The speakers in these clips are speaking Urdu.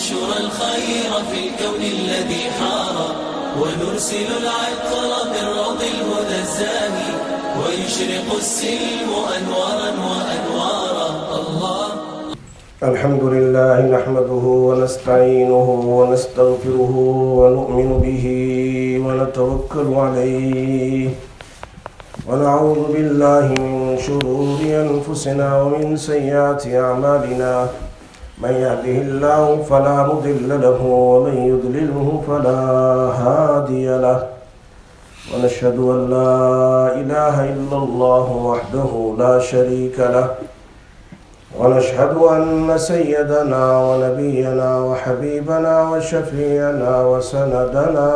وننشر الخير في الكون الذي حار ونرسل العطر من روض الهدى الزاهي ويشرق السلم أنوارا وأنوارا. الله الحمد لله نحمده ونستعينه ونستغفره ونؤمن به ونتوكل عليه ونعوذ بالله من شرور أنفسنا ومن سيئات أعمالنا من يهده الله فلا مضل له ومن يضلله فلا هادي له ونشهد أن لا إله إلا الله وحده لا شريك له ونشهد أن سيدنا ونبينا وحبيبنا وشفيعنا وسندنا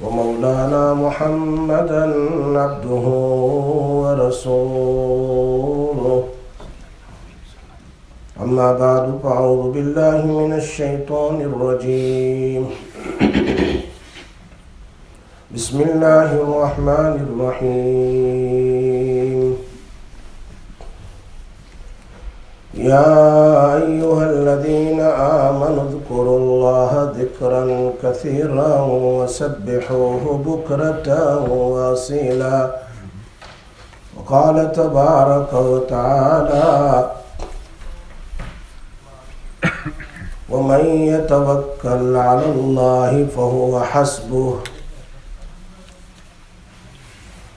ومولانا محمدا عبده ورسوله. أما بعد فأعوذ بالله من الشيطان الرجيم. بسم الله الرحمن الرحيم. يا أيها الذين آمنوا اذكروا الله ذكرا كثيرا وسبحوه بكرة وأصيلا. وقال تبارك وتعالى ومن يتوكل على الله فهو حسبه.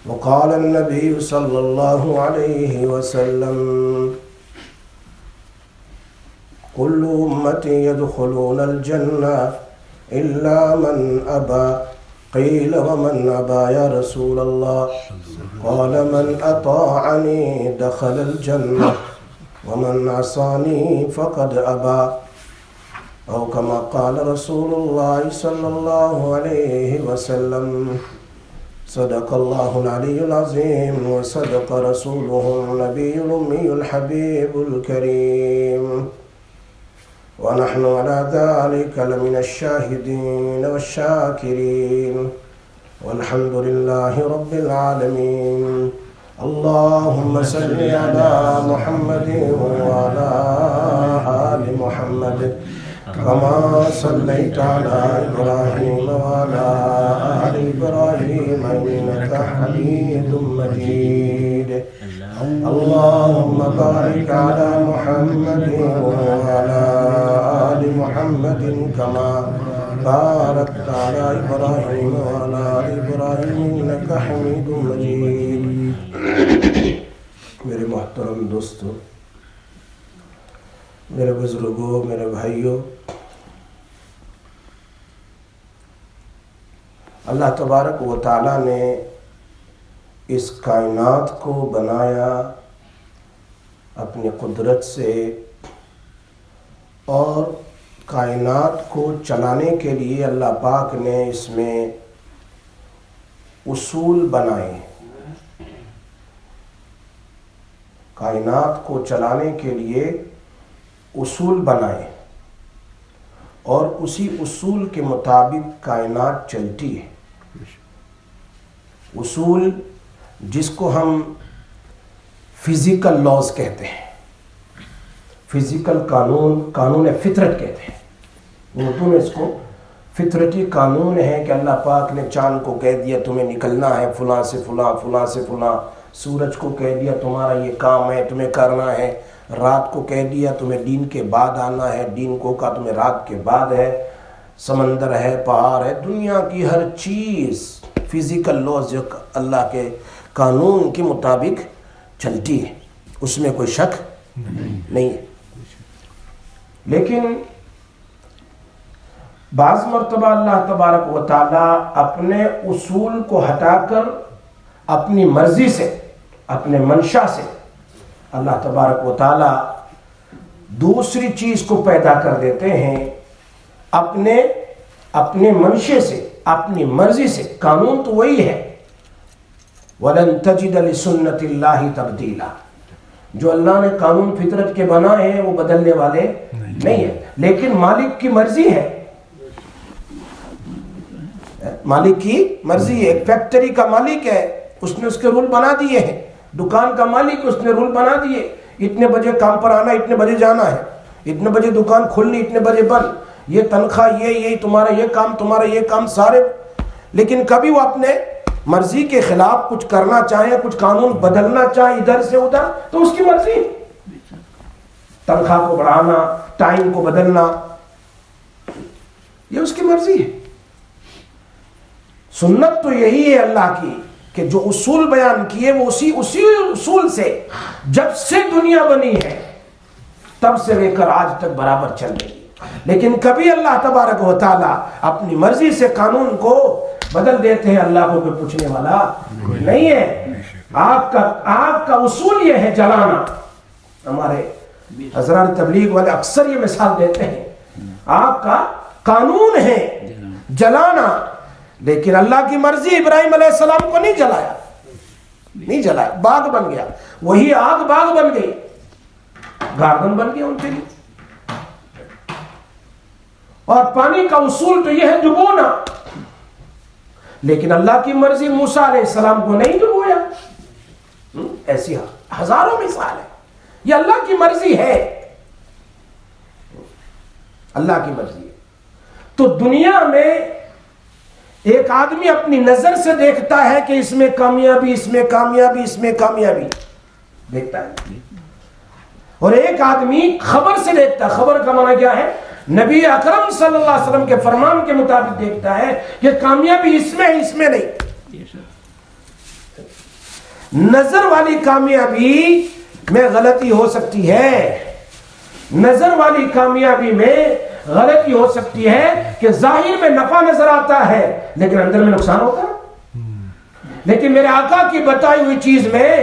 وقال النبي صلى الله عليه وسلم كل أمتي يدخلون الجنة إلا من أبى. قيل ومن أبى يا رسول الله؟ قال من أطاعني دخل الجنة ومن عصاني فقد أبى. أو كما قال رسول الله صلى الله عليه وسلم. صدق الله العلي العظيم وصدق رسوله النبي الأمي الحبيب الكريم. ونحن على ذلك لمن الشاهدين والشاكرين والحمد لله رب العالمين. اللهم صل على محمد وعلى آل محمد كما صليت على إبراهيم وعلى آل إبراهيم إنك حميد مجيد. اللهم بارك على محمد وعلى آل محمد كما باركت على إبراهيم وعلى آل إبراهيم إنك حميد مجيد. میرے محترم دوستو، میرے بزرگوں، میرے بھائیوں، اللہ تبارک و تعالیٰ نے اس کائنات کو بنایا اپنی قدرت سے، اور کائنات کو چلانے کے لیے اللہ پاک نے اس میں اصول بنائے. کائنات کو چلانے کے لیے اصول بنائے اور اسی اصول کے مطابق کائنات چلتی ہے. اصول جس کو ہم فزیکل لاز کہتے ہیں، فزیکل قانون فطرت کہتے ہیں. اردو میں اس کو فطرتی قانون ہے کہ اللہ پاک نے چاند کو کہہ دیا تمہیں نکلنا ہے فلاں سے فلاں، فلاں سے فلاں. سورج کو کہہ دیا تمہارا یہ کام ہے، تمہیں کرنا ہے. رات کو کہہ دیا تمہیں دن کے بعد آنا ہے، دن کو کہا تمہیں رات کے بعد ہے. سمندر ہے، پہاڑ ہے، دنیا کی ہر چیز فزیکل لاز جو اللہ کے قانون کے مطابق چلتی ہے، اس میں کوئی شک نہیں ہے. لیکن بعض مرتبہ اللہ تبارک و تعالی اپنے اصول کو ہٹا کر اپنی مرضی سے، اپنے منشا سے اللہ تبارک و تعالی دوسری چیز کو پیدا کر دیتے ہیں اپنے منشے سے، اپنی مرضی سے. قانون تو وہی ہے، وَلَن تَجِدَ لِسُنَّةِ اللَّهِ تَبْدِيلًا. جو اللہ نے قانون فطرت کے بنائے ہیں وہ بدلنے والے نہیں ہیں. لیکن مالک کی مرضی ہے، مالک کی مرضی ہے. ایک فیکٹری کا مالک ہے، اس نے اس کے رول بنا دیے ہیں. دکان کا مالک اس نے رول بنا دیے، اتنے بجے کام پر آنا، اتنے بجے جانا ہے، اتنے بجے دکان کھولنی، اتنے بجے بند. یہ تنخواہ یہ تمہارا یہ کام تمہارا یہ کام سارے، لیکن کبھی وہ اپنے مرضی کے خلاف کچھ کرنا چاہے، کچھ قانون بدلنا چاہے ادھر سے ادھر، تو اس کی مرضی، تنخواہ کو بڑھانا، ٹائم کو بدلنا، یہ اس کی مرضی ہے۔ سنت تو یہی ہے اللہ کی کہ جو اصول بیان کیے وہ اسی اصول سے جب سے دنیا بنی ہے تب سے لے کر آج تک برابر چل رہی ہے۔ لیکن کبھی اللہ تبارک و تعالی اپنی مرضی سے قانون کو بدل دیتے ہیں، اللہ کو کوئی پوچھنے والا نہیں ہے۔ آگ کا اصول یہ ہے جلانا۔ ہمارے حضرات تبلیغ والے اکثر یہ مثال دیتے ہیں، آگ کا قانون ہے جلانا، لیکن اللہ کی مرضی ابراہیم علیہ السلام کو نہیں جلایا، باغ بن گیا، وہی آگ باغ بن گئی، گاردن بن گیا ان کے لیے۔ اور پانی کا اصول تو یہ ہے ڈبونا، لیکن اللہ کی مرضی موسیٰ علیہ السلام کو نہیں ڈبویا۔ ایسی ہزاروں مثال ہے، یہ اللہ کی مرضی ہے، اللہ کی مرضی ہے۔ تو دنیا میں ایک آدمی اپنی نظر سے دیکھتا ہے کہ اس میں کامیابی، اس میں کامیابی، اس میں کامیابی دیکھتا ہے، اور ایک آدمی خبر سے دیکھتا ہے۔ خبر کا معنی کیا ہے؟ نبی اکرم صلی اللہ علیہ وسلم کے فرمان کے مطابق دیکھتا ہے کہ کامیابی اس میں ہے، اس میں نہیں۔ نظر والی کامیابی میں غلطی ہو سکتی ہے، نظر والی کامیابی میں غلطی ہو سکتی ہے کہ ظاہر میں نفع نظر آتا ہے لیکن اندر میں نقصان ہوتا ہے۔ لیکن میرے آقا کی بتائی ہوئی چیز میں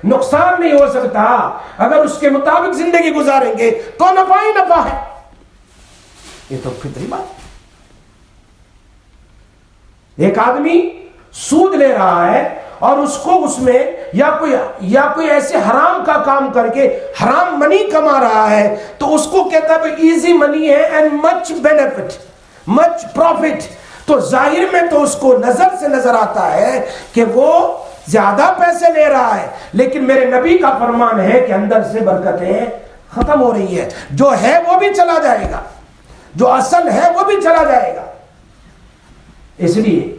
نقصان نہیں ہو سکتا، اگر اس کے مطابق زندگی گزاریں گے تو نفع ہی نفع ہے۔ یہ تو فطری بات۔ ایک آدمی سود لے رہا ہے اور اس کو اس میں یا کوئی ایسے حرام کا کام کر کے حرام منی کما رہا ہے تو اس کو کہتا ہے ایزی منی ہے and much benefit, much profit. تو ظاہر میں تو اس کو نظر سے نظر آتا ہے کہ وہ زیادہ پیسے لے رہا ہے، لیکن میرے نبی کا فرمان ہے کہ اندر سے برکتیں ختم ہو رہی ہے، جو ہے وہ بھی چلا جائے گا، جو اصل ہے وہ بھی چلا جائے گا۔ اس لیے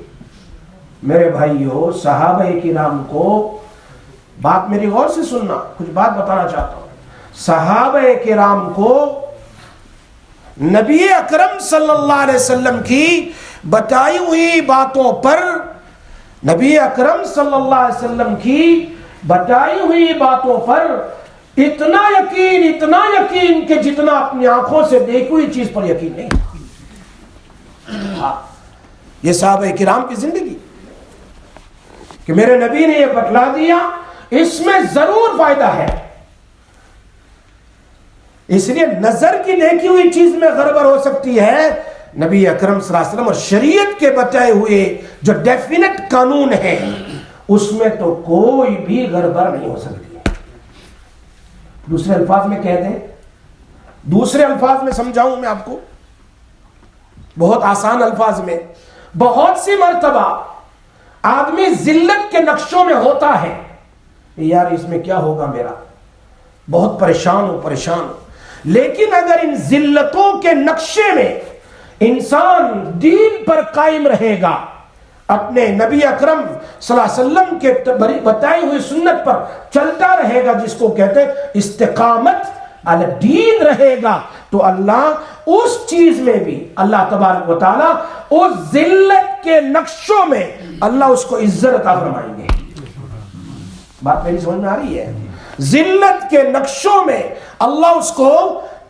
میرے بھائیوں، صحابہ کرام کو، بات میری غور سے سننا، کچھ بات بتانا چاہتا ہوں۔ صحابہ کرام کو نبی اکرم صلی اللہ علیہ وسلم کی بتائی ہوئی باتوں پر، نبی اکرم صلی اللہ علیہ وسلم کی بتائی ہوئی باتوں پر اتنا یقین کہ جتنا اپنی آنکھوں سے دیکھی ہوئی چیز پر یقین نہیں۔ ہاں، یہ صحابہ کرام کی زندگی کہ میرے نبی نے یہ بتلا دیا، اس میں ضرور فائدہ ہے۔ اس لیے نظر کی دیکھی ہوئی چیز میں گڑبڑ ہو سکتی ہے، نبی اکرم صلی اللہ علیہ وسلم اور شریعت کے بتائے ہوئے جو ڈیفینٹ قانون ہے اس میں تو کوئی بھی گڑبڑ نہیں ہو سکتی۔ دوسرے الفاظ میں کہہ دیں، دوسرے الفاظ میں سمجھاؤں میں آپ کو، بہت آسان الفاظ میں، بہت سی مرتبہ آدمی ذلت کے نقشوں میں ہوتا ہے، یار اس میں کیا ہوگا میرا، بہت پریشان ہوں، لیکن اگر ان ذلتوں کے نقشے میں انسان دین پر قائم رہے گا، اپنے نبی اکرم صلی اللہ علیہ وسلم کے بتائی ہوئی سنت پر چلتا رہے گا، جس کو کہتے ہیں استقامت علی الدین رہے گا، تو اللہ اس چیز میں بھی، اللہ تبارک و تعالیٰ اس ذلت کے نقشوں میں اللہ اس کو عزت عطا فرمائیں گے۔ بات میری سمجھ میں آ رہی ہے؟ ذلت کے نقشوں میں اللہ اس کو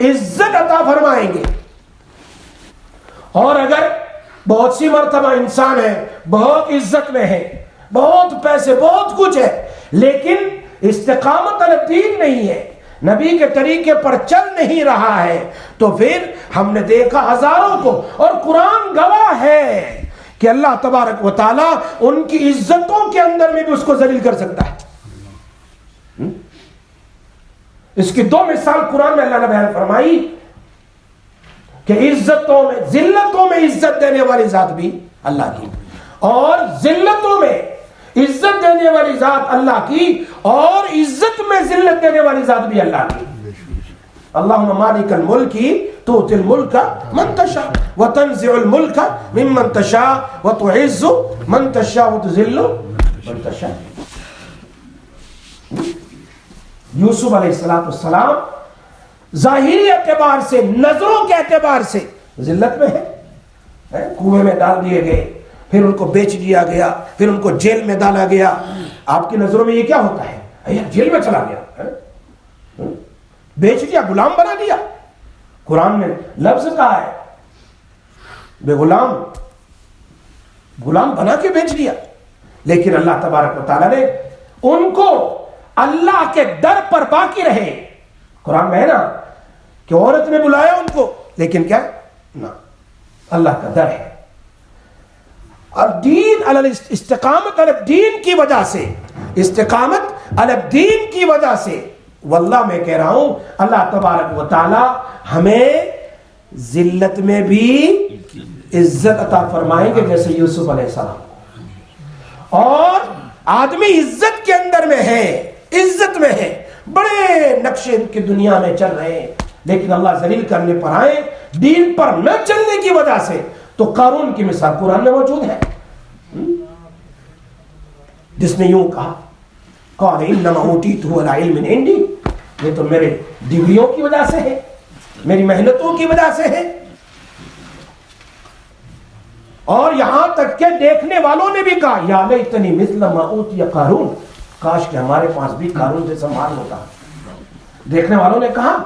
عزت عطا فرمائیں گے۔ اور اگر بہت سی مرتبہ انسان ہے، بہت عزت میں ہے، بہت پیسے، بہت کچھ ہے، لیکن استقامت علی الدین نہیں ہے، نبی کے طریقے پر چل نہیں رہا ہے، تو پھر ہم نے دیکھا ہزاروں کو، اور قرآن گواہ ہے کہ اللہ تبارک و تعالیٰ ان کی عزتوں کے اندر میں بھی اس کو ذلیل کر سکتا ہے۔ اس کی دو مثال قرآن میں اللہ نے بیان فرمائی کہ عزتوں میں، ذلتوں میں عزت دینے والی ذات بھی اللہ کی، اور ذلتوں میں عزت دینے والی ذات اللہ کی، اور عزت میں ذلت دینے والی ذات بھی اللہ کی۔ اللہم مالک الملک تؤتی الملک من تشاء وتنزع الملک ممن تشاء وتعز من تشاء وتذل من تشاء. یوسف علیہ السلام ظاہری اعتبار سے، نظروں کے اعتبار سے ذلت میں ہے، کنویں میں ڈال دیے گئے، پھر ان کو بیچ دیا گیا، پھر ان کو جیل میں ڈالا گیا. آپ کی نظروں میں یہ کیا ہوتا ہے؟ جیل میں چلا گیا، بیچ دیا، غلام بنا دیا. قرآن میں لفظ کہا ہے بے غلام، غلام بنا کے بیچ دیا. لیکن اللہ تبارک و تعالیٰ نے ان کو اللہ کے در پر باقی رہے. قرآن میں ہے نا کہ عورت نے بلایا ان کو، لیکن کیا نہ، اللہ کا در ہے. اور دین علی استقامت علی الدین کی وجہ سے، استقامت علی الدین کی وجہ سے، واللہ میں کہہ رہا ہوں اللہ تبارک و تعالی ہمیں ذلت میں بھی عزت عطا فرمائیں گے جیسے یوسف علیہ السلام. اور آدمی عزت کے اندر میں ہے، عزت میں ہے، بڑے نقشے ان کی دنیا میں چل رہے ہیں، لیکن اللہ ذلیل کرنے پر آئے دین پر نہ چلنے کی وجہ سے. تو قارون کی مثال قرآن میں موجود ہے، جس نے یوں کہا قال انما اوتیتہ علی علم عندی، یہ تو میرے ڈگریوں کی وجہ سے ہے، میری محنتوں کی وجہ سے ہے. اور یہاں تک کہ دیکھنے والوں نے بھی کہا یا لیتنی مثل ما اوتی قارون، کاش کہ ہمارے پاس بھی قارون جیسا مال ہوتا. دیکھنے والوں نے کہا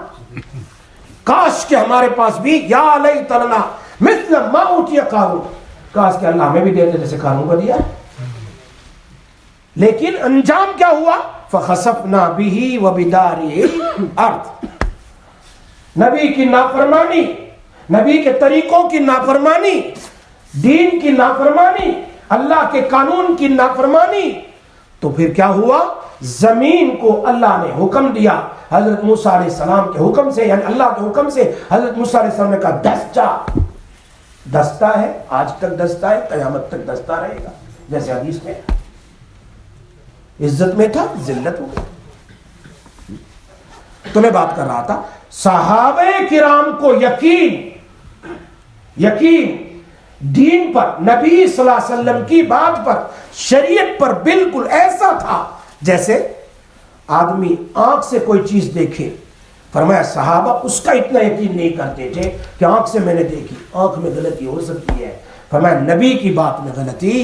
کاش کہ ہمارے پاس بھی یا لیتنا مثل ما اوتی قارون، کاش کہ اللہ ہمیں بھی دیتے جیسے قارون کو دیا. لیکن انجام کیا ہوا؟ فخسفنا به وبداره الارض. نبی کی نافرمانی، نبی کے طریقوں کی نافرمانی، دین کی نافرمانی، اللہ کے قانون کی نافرمانی. تو پھر کیا ہوا؟ زمین کو اللہ نے حکم دیا حضرت موسیٰ علیہ السلام کے حکم سے، یعنی اللہ کے حکم سے حضرت موسیٰ علیہ السلام نے کہا دس جا. دستہ ہے، آج تک دستہ ہے، قیامت تک دستہ رہے گا. جیسے حدیث میں عزت میں تھا، ذلت ہو گئی. تو میں بات کر رہا تھا صحابہ کرام کو یقین دین پر، نبی صلی اللہ علیہ وسلم کی بات پر، شریعت پر بالکل ایسا تھا جیسے آدمی آنکھ سے کوئی چیز دیکھے. فرمایا صحابہ اس کا اتنا یقین نہیں کرتے تھے کہ آنکھ سے میں نے دیکھی، آنکھ میں غلطی ہو سکتی ہے. فرمایا نبی کی بات میں غلطی.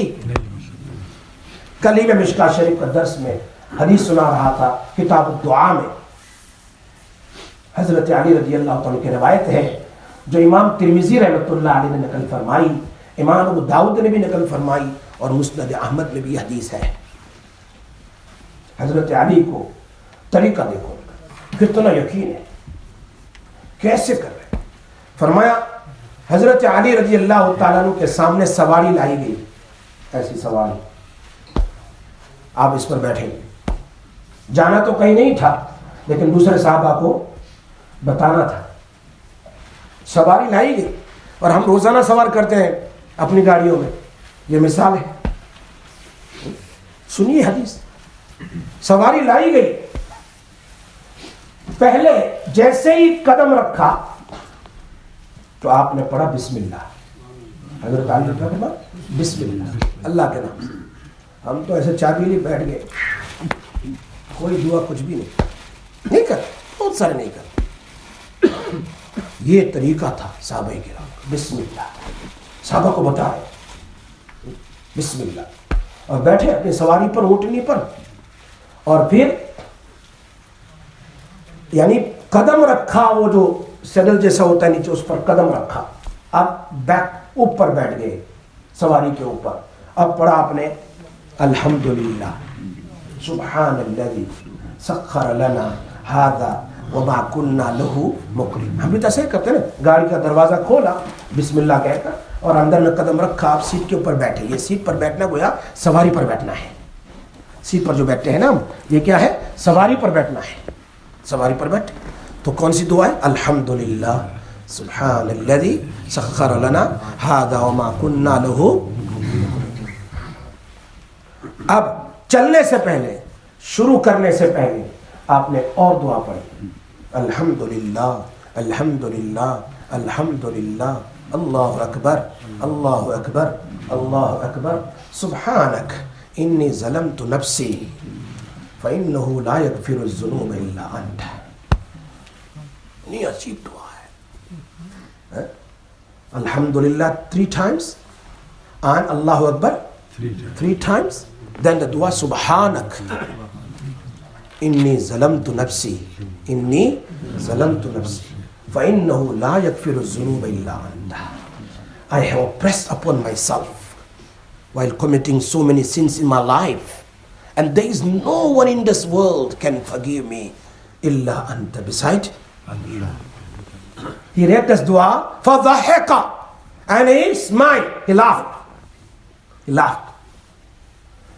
کل ہی میں مشکاۃ شریف کا درس میں حدیث سنا رہا تھا، کتاب الدعاء میں حضرت علی رضی اللہ عنہ کی روایت ہے جو امام ترمذی رحمۃ اللہ علیہ نے نقل فرمائی، امام ابو داؤد نے بھی نقل فرمائی، اور مسند احمد میں بھی حدیث ہے. حضرت علی کو طریقہ دیکھو کتنا یقین ہے، کیسے کر رہے. فرمایا حضرت علی رضی اللہ تعالیٰ عنہ کے سامنے سواری لائی گئی، ایسی سواری، آپ اس پر بیٹھیں گے. جانا تو کہیں نہیں تھا لیکن دوسرے صحابہ کو بتانا تھا. سواری لائی گئی، اور ہم روزانہ سوار کرتے ہیں اپنی گاڑیوں میں، یہ مثال ہے. سنیے حدیث. سواری لائی گئی، پہلے جیسے ہی قدم رکھا تو آپ نے پڑھا بسم اللہ. حضرت علی نے کہا بسم اللہ، اللہ کے نام سے. ہم تو ایسے چابیلی بیٹھ گئے، کوئی دعا کچھ بھی نہیں کر، بہت سارے نہیں کر. یہ طریقہ تھا صحابہ کرام، بسم اللہ. صحابہ کو بتائے بسم اللہ، اور بیٹھے اپنی سواری پر، اونٹنی پر، اور پھر یعنی قدم رکھا، وہ جو سیڈل جیسا ہوتا ہے نیچے، اس پر قدم رکھا. اب بیک اوپر بیٹھ گئے سواری کے اوپر. اب پڑھا آپ نے الحمدللہ سبحان الذی سخر لنا ھذا وما كنا له مقرنین. ہم بھی تو ایسے کرتے ہیں نا، گاڑی کا دروازہ کھولا بسم اللہ کہہ کر، اور اندر میں قدم رکھا، آپ سیٹ کے اوپر بیٹھے. یہ سیٹ پر بیٹھنا گویا سواری پر بیٹھنا ہے. سیٹ پر جو بیٹھتے ہیں نا ہم، یہ کیا ہے؟ سواری پر بیٹھنا ہے. سواری پر بیٹھے تو کون سی دعا ہے؟ الحمدللہ سبحان الذی سخر لنا ھذا وما كنا له. اب چلنے سے پہلے، شروع کرنے سے پہلے آپ نے اور دعا پڑھی. Alhamdulillah, Alhamdulillah, Alhamdulillah, Allahu Akbar, Allahu Akbar, Allahu Akbar, Subhanak, inni zalamtu nafsi, fa innahu la yaghfiru az-zunuba illa anta. Ni ajeeb dua hai. Alhamdulillah 3 times and Allahu Akbar 3 times. Then the dua Subhanak, inni zalamtu nafsi, inni zalamtu nafsi, fa innahu la yaghfiru az-zunuba illa anta. I have oppressed upon myself while committing so many sins in my life, and there is no one in this world can forgive me illa anta, beside Allah. He read this dua for dhahika, and he smiled, he laughed. He laughed.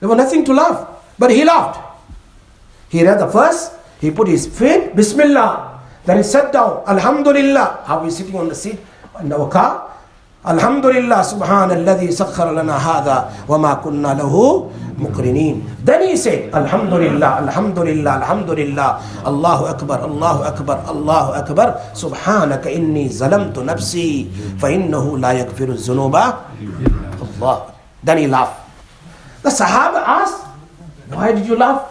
There was nothing to laugh, but he laughed. He read the verse, he put his feet, Bismillah, then he sat down, Alhamdulillah. How he sitting on the seat in our car? Alhamdulillah, Subhanalladhi sakhkhara lana hadha wa ma kunna lahu muqrinin. Then he said, Alhamdulillah, Alhamdulillah, Alhamdulillah, Allahu Akbar, Allahu Akbar, Allahu Akbar, Subhanaka inni zalamtu nafsi, fa innahu la yaghfiru az-zunuba. Allah. Then he laughed. The Sahaba asked, why did you laugh?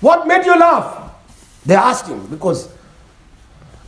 What made you laugh? They asked him, because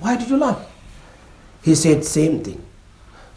Why did you laugh? He said same thing.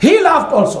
He laughed also.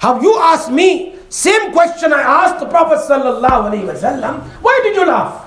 how you asked me same question I asked the Prophet sallallahu alaihi wasallam, why did you laugh?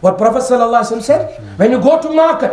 What Prophet sallallahu alaihi wasallam said, when you go to market,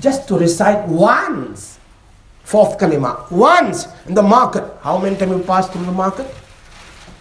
just to recite once, fourth kalima, once in the market. How many times you pass through the market?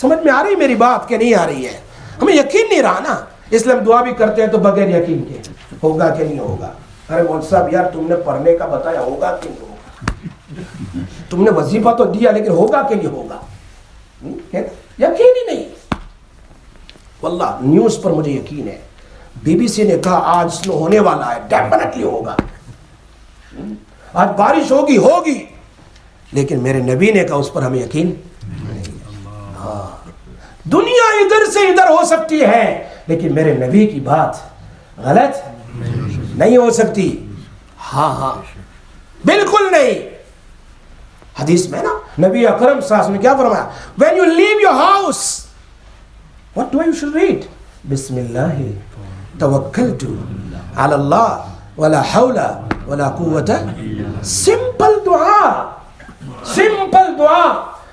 سمجھ میں آ رہی میری بات کہ نہیں آ رہی ہے؟ ہمیں یقین نہیں رہا نا، اس لیے ہم دعا بھی کرتے ہیں تو بغیر یقین کے، ہوگا کہ نہیں ہوگا. ارے مولوی صاحب یار تم نے پڑھنے کا بتایا، ہوگا کہ نہیں ہوگا؟ تم نے وظیفہ تو دیا لیکن ہوگا کہ نہیں ہوگا؟ یقین ہی نہیں. واللہ نیوز پر مجھے یقین ہے، بی بی سی نے کہا آج سنو ہونے والا ہے، ڈیفینیٹلی ہوگا. آج بارش ہوگی، لیکن میرے نبی نے کہا اس پر ہمیں یقین نہیں. ہاں دنیا ادھر سے ادھر ہو سکتی ہے لیکن میرے نبی کی بات غلط نہیں ہو سکتی. ہاں بالکل نہیں. حدیث میں نا نبی اکرم صلی اللہ علیہ وسلم نے کیا فرمایا؟ when you leave your house what do you should read؟ بسم اللہ توکلت علی اللہ ولا حول ولا قوت. سمپل دعا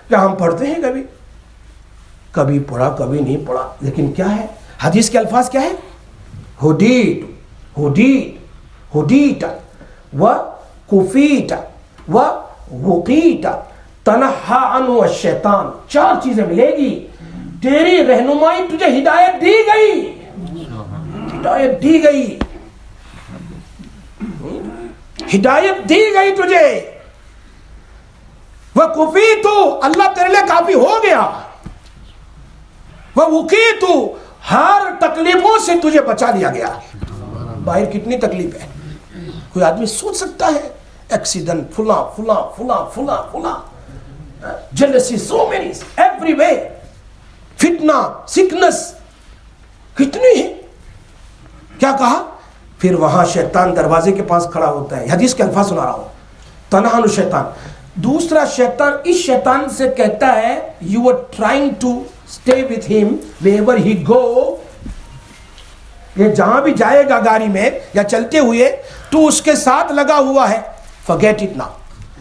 کیا ہم پڑھتے ہیں؟ کبھی پڑھا کبھی نہیں پڑھا، لیکن کیا ہے حدیث کے الفاظ کیا ہے؟ ہدیت و کفیت و وقیت تنہا عنہ الشیطان. 4 چیزیں ملے گی. تیری رہنمائی تجھے ہدایت دی گئی تجھے. وہ کفیت اللہ تیرے لیے کافی ہو گیا. وہ وقیت ہر تکلیفوں سے تجھے بچا لیا گیا. باہر کتنی تکلیف ہے، کوئی آدمی سوچ سکتا ہے؟ ایکسیڈنٹ فلاں jealousy, so many every way, فتنہ سکنس کتنی ہے. کیا کہا؟ پھر وہاں شیطان دروازے کے پاس کھڑا ہوتا ہے. حدیث کے الفاظ سنا رہا ہوں. تنہا عنہ شیطان. دوسرا شیطان اس شیطان سے کہتا ہے you are trying to stay with him wherever he go. یہ جہاں بھی جائے گا گاڑی میں یا چلتے ہوئے تو اس کے ساتھ لگا ہوا ہے. forget it now.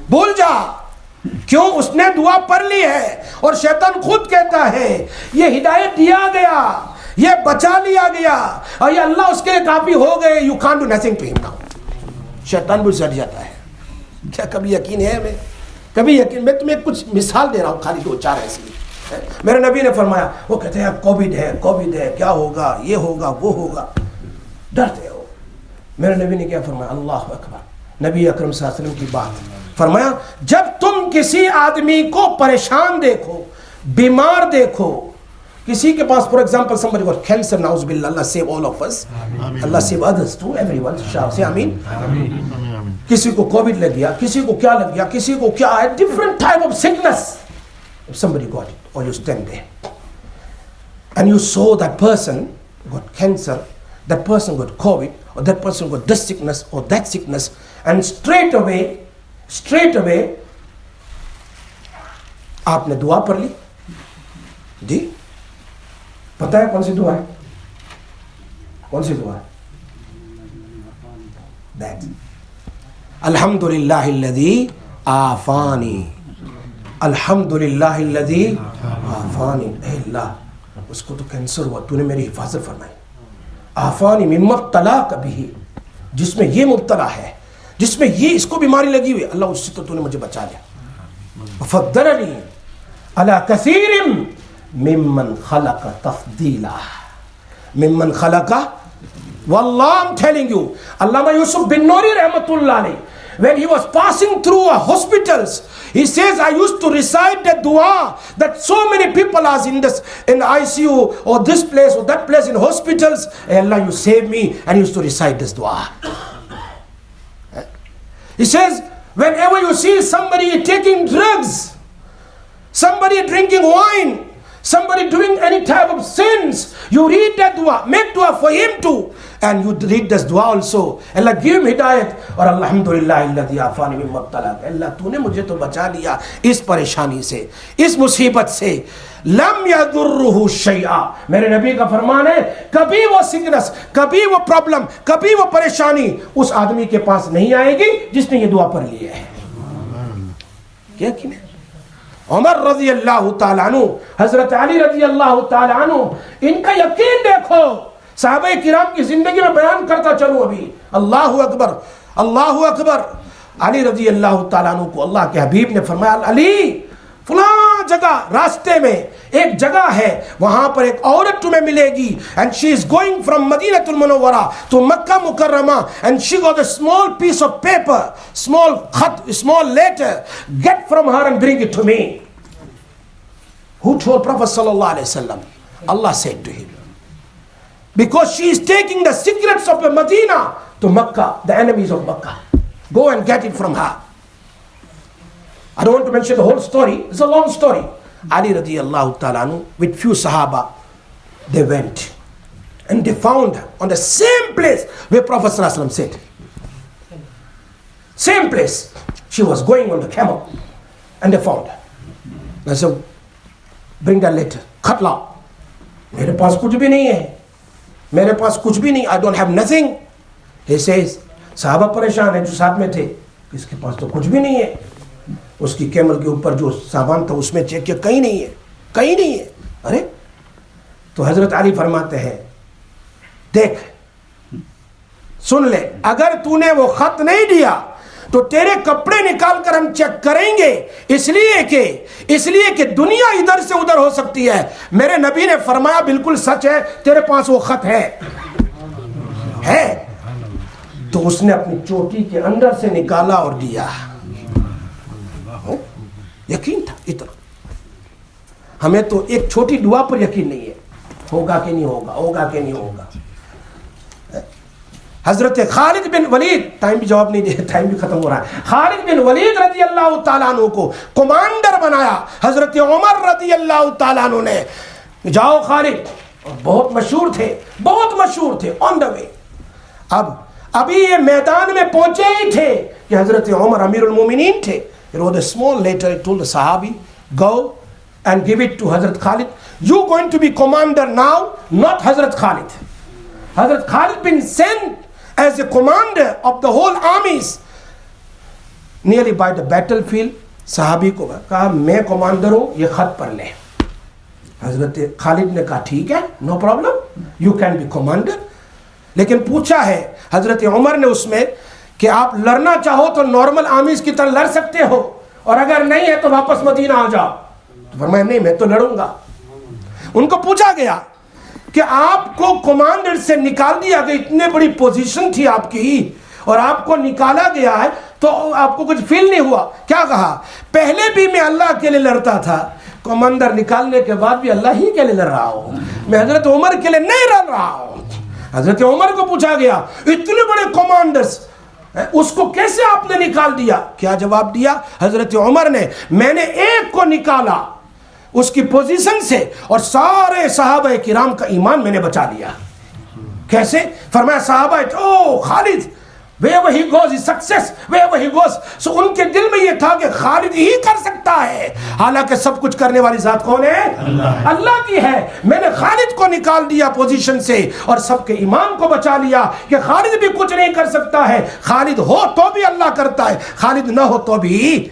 بھول جا. کیوں؟ اس نے دعا پڑھ لی ہے اور شیطان خود کہتا ہے یہ ہدایت دیا گیا، یہ بچا لیا گیا اور یہ اللہ اس کے لیے کافی ہو گئے. you can't do nothing to him now. شیطان بھی سٹ جاتا ہے. کیا کبھی یقین ہے ہمیں؟ کبھی یقین؟ میں تمہیں کچھ مثال دے رہا ہوں، خالی 2-4 ایسی. میرے نبی نے فرمایا، وہ کہتے ہیں کووڈ ہے کیا ہوگا، یہ ہوگا وہ ہوگا، ڈرتے ہو. میرے نبی نے کیا فرمایا؟ اللہ اکبر. نبی اکرم صلی اللہ علیہ وسلم کی بات فرمایا، جب تم کسی آدمی کو پریشان دیکھو، بیمار دیکھو، کسی کے پاس for example somebody got cancer, نعوذ باللہ، اللہ save all of us, Allah save others too, everyone, say آمین. کسی کو کووڈ لگ گیا، کسی کو کیا لگ گیا، کسی کو کیا ہے، different type of sickness. If somebody got it, or you stand there and you saw that person got cancer, that person got COVID, or that person got this sickness or that sickness, and straight away آپ نے دعا پڑھ لی. جی پتہ ہے کون سی دعا ہے؟ کون سی دعا ہے؟ that الحمدللہ الذی آفانی، الحمدللہ الذی آفانی. اے اللہ اس کو تو کینسر ہوا، تو نے میری حفاظت فرمائی. آفانی مما ابتلاک بہ، جس میں یہ مبتلا ہے، جس میں یہ اس کو بیماری لگی ہوئی، اللہ اس سے تو نے مجھے بچا لیا. فضلنی علی کثیر ممن خلق تفضیلا، ممن خلق. واللہ I'm telling you, علامہ یوسف بن نوری رحمۃ اللہ علیہ, when he was passing through hospitals, he says, I used to recite the dua that so many people are in ICU or this place or that place in hospitals. Hey Allah, you save me. And he used to recite this dua. He says, whenever you see somebody taking drugs, somebody drinking wine, somebody doing any type of sins, you read that dua, make dua for him too, and you read this dua also. Allah give him hidayat. اور الحمدللہ الذی عافانی مما ابتلاک. اللہ تو نے مجھے تو بچا لیا اس پریشانی سے, اس مصیبت سے. لم یضرہ شیئا. میرے نبی کا فرمان ہے, کبھی وہ سکنس, کبھی وہ پرابلم, کبھی وہ پریشانی اس آدمی کے پاس نہیں آئے گی جس نے یہ دعا پڑھ لی ہے. کیا کہ عمر رضی اللہ تعالیٰ عنہ, حضرت علی رضی اللہ تعالیٰ عنہ, ان کا یقین دیکھو. صحابہ کرام کی زندگی میں بیان کرتا چلوں ابھی. اللہ اکبر, اللہ اکبر. علی رضی اللہ تعالیٰ عنہ کو اللہ کے حبیب نے فرمایا, علی فلاں جگہ راستے میں ایک جگہ ہے, وہاں پر ایک عورت تمہیں ملے گی, and she is going from Madinah al-Munawwara to Makkah Mukarramah, and she got a small piece of paper, small khat, small letter, get from her and bring it to me. Who told Prophet sallallahu alaihi wasallam? Allah said to him, because she is taking the secrets of Medina to Makkah, the enemies of Makkah. Go and get it from her. I don't want to mention the whole story. It's a long story. Ali radiallahu ta'ala anhu with few Sahaba, they went and they found on the same place where Prophet sallallahu alaihi wasallam said. Same place. She was going on the camel and they found her. They said, bring that letter. Khat lao. میرے پاس کچھ بھی نہیں ہے, میرے پاس کچھ بھی نہیں, I don't have nothing. He says, صحابہ پریشان ہیں جو ساتھ میں تھے, اس کے پاس تو کچھ بھی نہیں ہے. اس کی کیمل کے اوپر جو سامان تھا اس میں چیک کیا, کہیں نہیں ہے, کہیں نہیں ہے. ارے تو حضرت علی فرماتے ہیں, دیکھ سن لے, اگر تو نے وہ خط نہیں دیا تو تیرے کپڑے نکال کر ہم چیک کریں گے, اس لیے کہ دنیا ادھر سے ادھر ہو سکتی ہے. میرے نبی نے فرمایا بالکل سچ ہے, تیرے پاس وہ خط ہے. تو اس نے اپنی چوٹی کے اندر سے نکالا اور دیا. یقین تھا اتنا. ہمیں تو ایک چھوٹی دعا پر یقین نہیں ہے, ہوگا کہ نہیں ہوگا, ہوگا کہ نہیں ہوگا. حضرت خالد بن ولید, ٹائم بھی جواب نہیں دے, ٹائم بھی ختم ہو رہا ہے. خالد بن ولید رضی اللہ تعالیٰ عنہ کو کمانڈر بنایا حضرت عمر رضی اللہ تعالیٰ عنہ نے. جاؤ خالد, بہت مشہور تھے آن دا وے. ابھی یہ میدان میں پہنچے ہی تھے کہ حضرت عمر امیر المومنین تھے. He wrote a small letter, he told the Sahabi, go and give it to Hazrat Khalid. You going to be commander now, not Hazrat Khalid. Hazrat Khalid been sent as a commander of the whole armies. Nearly by the battlefield, Sahabi کو کہا میں کمانڈر ہوں, یہ خط پڑھ لیں. حضرت خالد نے کہا ٹھیک ہے, no problem, you can be commander. لیکن پوچھا ہے حضرت عمر نے اس میں کہ آپ لڑنا چاہو تو نارمل آرمیز کی طرح لڑ سکتے ہو, اور اگر نہیں ہے تو واپس مدینہ آ جاؤ. تو فرمایا نہیں, میں تو لڑوں گا. ان کو پوچھا گیا کہ آپ کو کمانڈر سے نکال دیا گیا, اتنے بڑی پوزیشن تھی آپ کی اور آپ کو نکالا گیا ہے, تو آپ کو کچھ فیل نہیں ہوا؟ کیا کہا, پہلے بھی میں اللہ کے لیے لڑتا تھا, کمانڈر نکالنے کے بعد بھی اللہ ہی کے لیے لڑ رہا ہوں, میں حضرت عمر کے لیے نہیں لڑ رہا ہوں. حضرت عمر کو پوچھا گیا اتنے بڑے کمانڈرز, اس کو کیسے آپ نے نکال دیا؟ کیا جواب دیا حضرت عمر نے, میں نے ایک کو نکالا اس کی پوزیشن سے اور سارے صحابہ کرام کا ایمان میں نے بچا لیا. کیسے؟ فرمایا صحابہ, او خالد wherever he goes is success, wherever he goes. So ان کے دل میں یہ تھا کہ خالد ہی کر سکتا ہے, حالانکہ سب کچھ کرنے والی ذات کون ہے؟ اللہ کی ہے. میں نے خالد کو نکال دیا پوزیشن سے اور سب کے ایمان کو بچا لیا کہ خالد بھی کچھ نہیں کر سکتا ہے, خالد ہو تو بھی اللہ کرتا ہے, خالد نہ ہو تو بھی.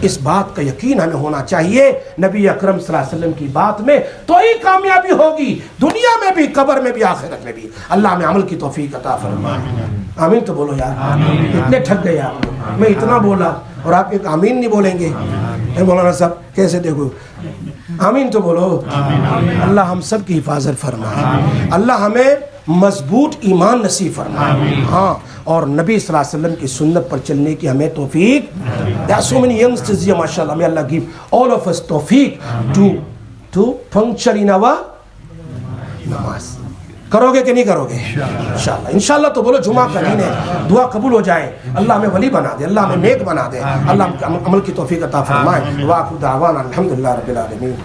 اس بات کا یقین ہمیں ہونا چاہیے نبی اکرم صلی اللہ علیہ وسلم کی بات میں, تو ہی کامیابی ہوگی دنیا میں بھی, قبر میں بھی, آخرت میں بھی. اللہ ہمیں عمل کی توفیق عطا فرمائے. آمین تو بولو یار, اتنے ٹھگ گئے آپ. میں اتنا بولا اور آپ ایک آمین نہیں بولیں گے. مولانا صاحب کیسے دیکھو, آمین تو بولو. اللہ ہم سب کی حفاظت فرمائے, اللہ ہمیں مضبوط ایمان نصیب فرمائے. ہاں, اور نبی صلی اللہ علیہ وسلم کی سنت پر چلنے کی ہمیں توفیق. There are so many youngsters here, mashallah. May Allah give all of us tawfiq to puncture in our namaz. کرو گے کہ نہیں کرو گے؟ انشاءاللہ. انشاءاللہ تو بولو, جمعہ کا دن ہے, دعا قبول ہو جائے, اللہ ہمیں ولی بنا دے, اللہ ہمیں نیک بنا دے, اللہ عمل کی توفیق عطا فرمائے. وآخر دعوانا الحمدللہ رب العالمین.